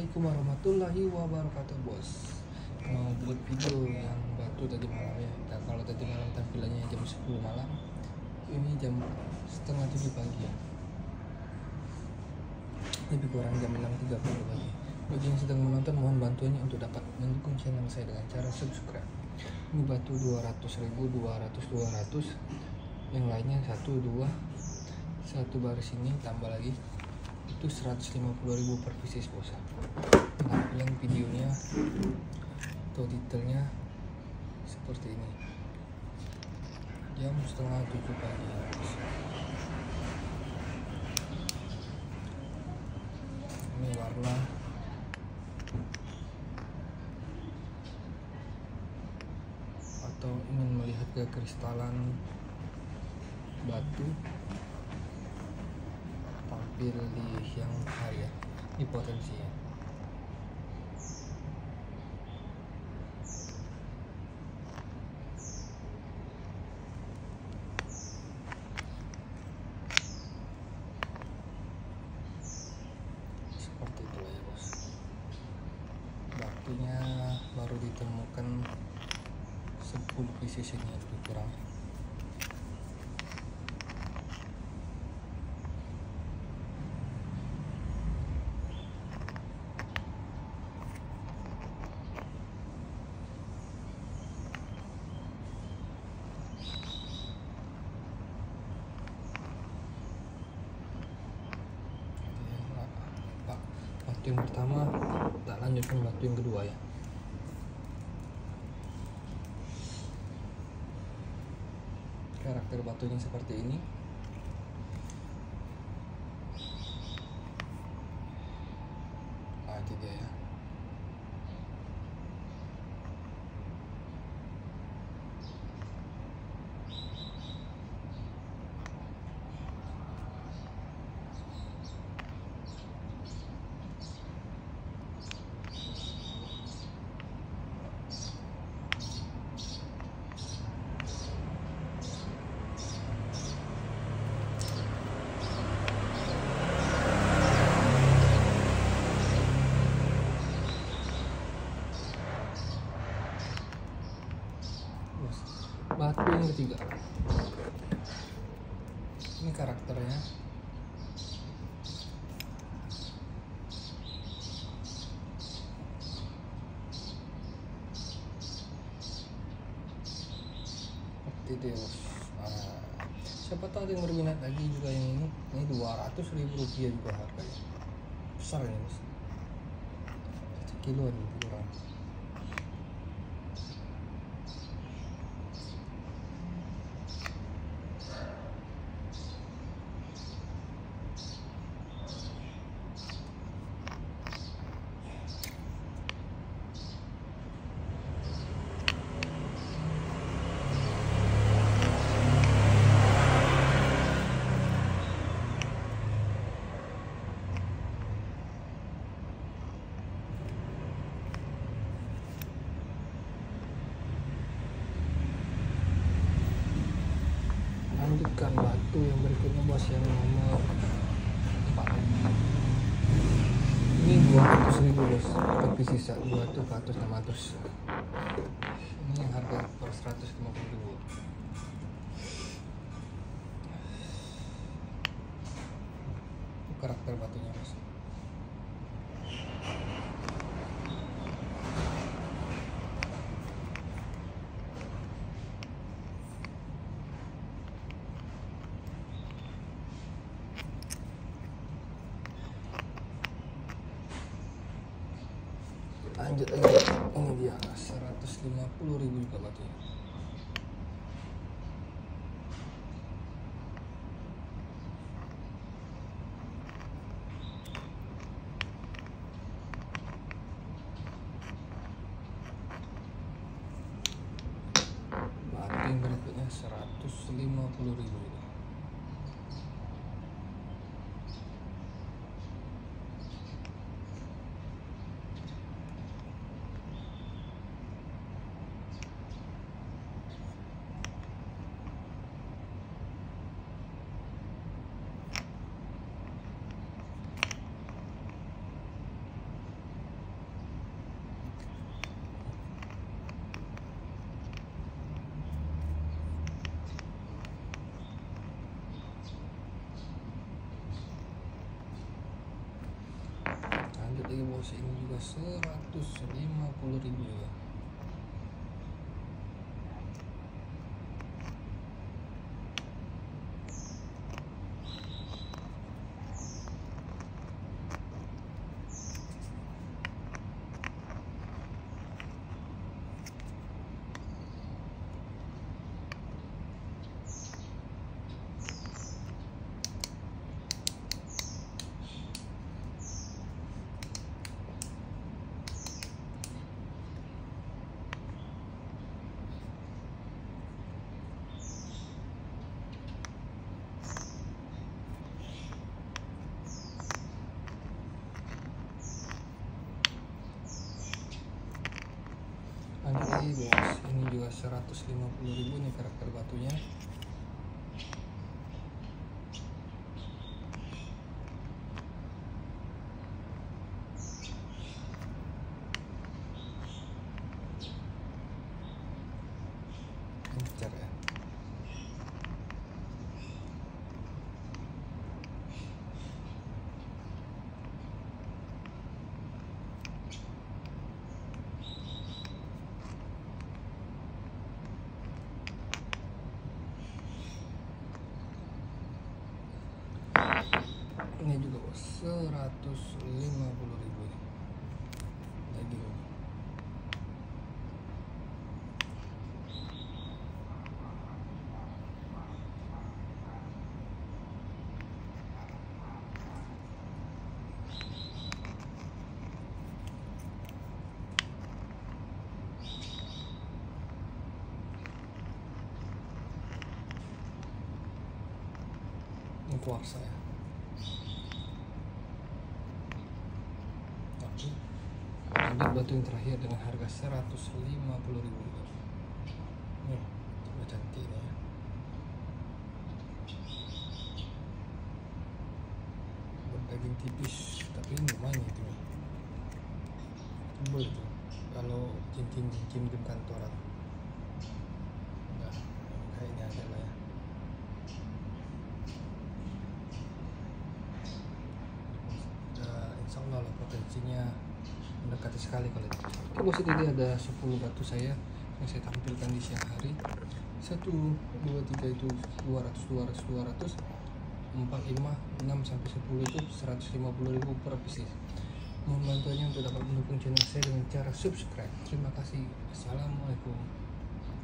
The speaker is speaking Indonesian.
Assalamualaikum warahmatullahi wabarakatuh, bos. Mau buat video yang batu tadi malam ya. Dan kalau tadi malam tampilannya jam 10 malam, ini jam setengah 7 pagi ya. Lebih kurang jam 6.30 pagi. Bagi yang sedang menonton, mohon bantuannya untuk dapat mendukung channel saya dengan cara subscribe. Ini batu 200.000, 200. Yang lainnya 1, 2, 1 baris ini tambah lagi itu 150.000 per pieces, bos. Nah, yang videonya atau detailnya seperti ini. Jam setengah 7 pagi, bos. Ini warna atau ingin melihat kekristalan batu tampil di siang hari ya. Ini potensinya. Seperti itulah ya, bos. Batunya baru ditemukan 10 pieces ini lebih kurang. Batu yang pertama tak lanjutkan batu yang kedua ya. Karakter batunya seperti ini. Nah, itu dia ya. Batu yang ketiga, ini karakternya. Seperti itu ya, bos. Nah, siapa tahu ada yang berminat lagi juga yang ini. Ini 200.000 rupiah juga harganya. Besar ini, bos. 1 kiloan lebih kurang. Lanjutkan batu yang berikutnya, bos, yang nomor 4. Ini 200.000, bos. Tapi sisa 2 tuh ke atas 600. Ini yang harga per 150.000. Karakter batunya, bos. Lanjut lagi, ini dia 150.000 juga batunya. Batu yang berikutnya 150.000. lagi bos, ini juga 150.000 juga. Lanjut lagi bos, ini juga 150.000 nih karakter batunya. Lancar ya. Ini juga bos 150.000 lagi bos. Ini kuarsa ya. Lanjut batu yang terakhir dengan harga 150.000 juga. Nih, coba cantik nih ya. Berdaging tipis, tapi ini lumayan itu nih. Tebel itu. Kalau cincin-cincin di kantoran. Nah, kayaknya ada lah ya. Insya Allah lah potensinya mendekati sekali kalau itu. Oke bos, ini ada 10 batu saya yang saya tampilkan di siang hari. 1, 2, 3 itu 200, 4, 5, 6 sampai 10 itu 150.000 per pieces. Mohon bantuannya untuk dapat mendukung channel saya dengan cara subscribe. Terima kasih. Assalamualaikum.